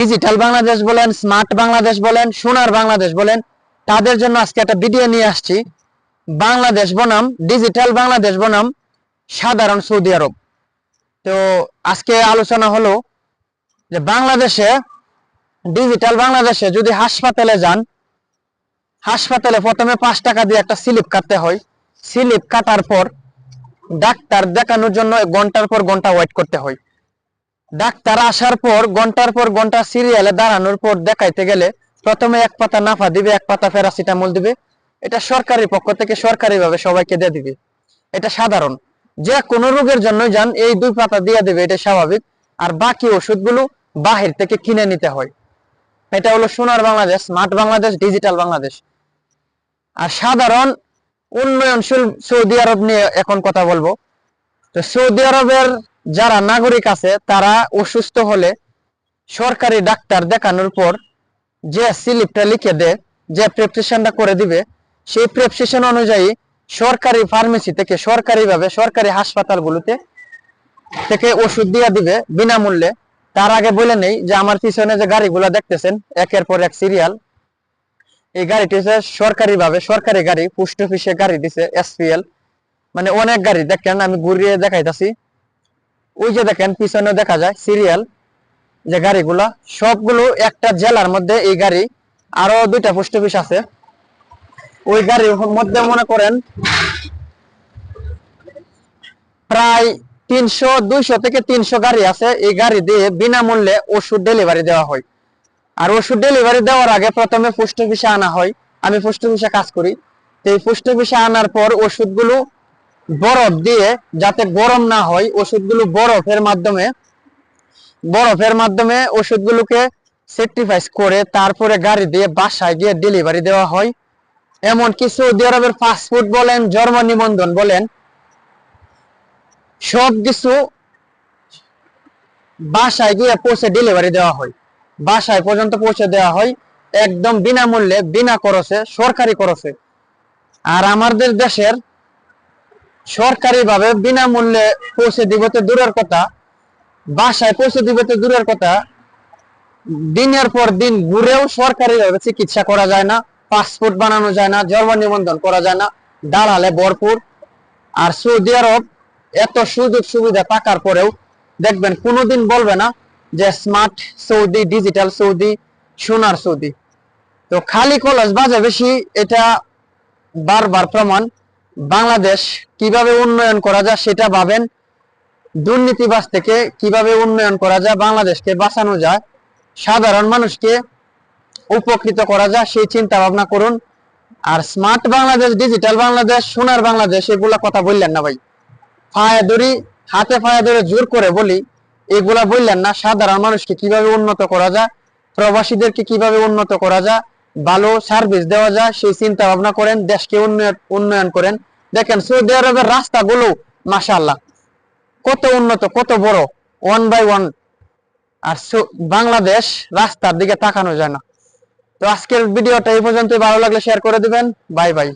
Digital Bangladesh বলেন, smart Bangladesh বলেন, সোনার বাংলাদেশ বলেন, তাদের জন্য আজকে একটা ভিডিও নিয়ে আসছি। বাংলাদেশ বনাম ডিজিটাল বাংলাদেশ বনাম সাধারণ সৌদি আরব। তো আজকে আলোচনা হলো যে বাংলাদেশে, ডিজিটাল বাংলাদেশে যদি হাসপাতালে যান, হাসপাতালে প্রথমে 5 টাকা দিয়ে একটা স্লিপ কাটতে হয়। স্লিপ কাটার পর ডাক্তার দেখানোর জন্য ঘন্টার পর ঘন্টা ওয়েট করতে হয়। ডাক্তার আসার পর ঘন্টা সিরিয়ালে দাঁড়ানোর পর দেখাইতে গেলে প্রথমে 1 পাতা নাফা দিবে, 1 পাতা প্যারাসিটামল দিবে। এটা সরকারি পক্ষ থেকে সরকারিভাবে সবাইকে দিয়ে দিবে। এটা সাধারণ, যে কোনো রোগের জন্য যান এই 2 পাতা দিয়ে দিবে, এটা স্বাভাবিক। আর বাকি ওষুধগুলো বাহির থেকে কিনে নিতে হয়। এটা হলো সোনার বাংলাদেশ, স্মার্ট বাংলাদেশ, ডিজিটাল বাংলাদেশ। আর সাধারণ উন্নয়নশীল সৌদি আরব নিয়ে এখন কথা বলবো। তো সৌদি আরবের যারা নাগরিক আছে তারা অসুস্থ হলে সরকারি ডাক্তার দেখানোর পর যে স্লিপটা লিখে দেয়, যে প্রেসক্রিপশনটা করে দিবে, সেই প্রেসক্রিপশন অনুযায়ী সরকারি ফার্মেসি থেকে সরকারিভাবে সরকারি হাসপাতালগুলোতে থেকে ওষুধ দিয়ে দিবে বিনামূল্যে। তার আগে বলে নেই যে আমার পিছনে যে গাড়িগুলো দেখতেছেন একের পর এক সিরিয়াল, এই গাড়িটি হচ্ছে সরকারিভাবে সরকারি গাড়ি, পোস্ট অফিসে গাড়ি দিছে এসপিএল, মানে অনেক গাড়ি। দেখেন আমি ঘুরিয়ে দেখাইতাছি, ওই যে দেখেন পিছনে দেখা যায় সিরিয়াল যে গাড়িগুলা, সবগুলো একটা জেলার মধ্যে এই গাড়ি। আরো 2টা পোস্ট অফিস আছে, ওই গাড়ির মধ্যে মনে করেন প্রায় 200 থেকে 300 গাড়ি আছে। এই গাড়ি দিয়ে বিনামূল্যে ওষুধ ডেলিভারি দেওয়া হয়। আর ওষুধ ডেলিভারি দেওয়ার আগে প্রথমে পোস্ট অফিসে আনা হয়। আমি পোস্ট অফিসে কাজ করি, তো এই পোস্ট অফিসে আনার পর ওষুধগুলো বরফ দিয়ে, যাতে গরম না হয়, ওষুধগুলো বরফের মাধ্যমে ওষুধগুলোকে সেট্রিফাইস করে তারপরে গাড়ি দিয়ে বাসায় গিয়ে ডেলিভারি দেওয়া হয়। এমনকি সৌদি আরবের পাসপোর্ট বলেন, জন্ম নিবন্ধন বলেন, সবকিছু বাসায় গিয়ে পৌঁছে ডেলিভারি দেওয়া হয়, বাসায় পর্যন্ত পৌঁছে দেওয়া হয় একদম বিনামূল্যে, বিনা খরচে, সরকারি খরচে। আর আমাদের দেশের সরকারিভাবে বিনামূল্যে পৌঁছে দিবে তো দূরের কথা, বাসায় পৌঁছে দিবে তো দূরের কথা, দিনের পর দিন ঘুরেও সরকারিভাবে চিকিৎসা করা যায় না, পাসপোর্ট বানানো যায় না, জন্ম নিবন্ধন করা যায় না, দালালে ভরপুর। আর সৌদি আরব এত সুযোগ সুবিধা থাকার পরেও দেখবেন কোনোদিন বলবে না যে স্মার্ট সৌদি, ডিজিটাল সৌদি, সোনার সৌদি। তো খালি কলস বাজে বেশি, এটা বারবার প্রমাণ। বাংলাদেশ কিভাবে উন্নয়ন করা যায় সেটা ভাবেন, দুর্নীতিবাজ থেকে কিভাবে উন্নয়ন করা যায়, বাংলাদেশকে বাঁচানো যায়, সাধারণ মানুষকে উপকৃত করা যায়, সেই চিন্তা ভাবনা করুন। আর স্মার্ট বাংলাদেশ, ডিজিটাল বাংলাদেশ, সোনার বাংলাদেশ এগুলা কথা বললেন না ভাই, পায়ে ধরি, হাতে পায়ে ধরে জোর করে বলি, এগুলা বললেন না। সাধারণ মানুষকে কিভাবে উন্নত করা যায়, প্রবাসীদেরকে কিভাবে উন্নত করা যায়, ভালো সার্ভিস দেওয়া যায়, সেই চিন্তা ভাবনা করেন, দেশকে উন্নয়ন করেন। দেখেন সৌদি আরবের রাস্তাগুলো মাশাআল্লাহ কত উন্নত, কত বড়, 1 বাই 1। আর বাংলাদেশ রাস্তার দিকে তাকানো যায় না। তো আজকের ভিডিওটা এই পর্যন্ত, ভালো লাগলে শেয়ার করে দিবেন। Bye bye.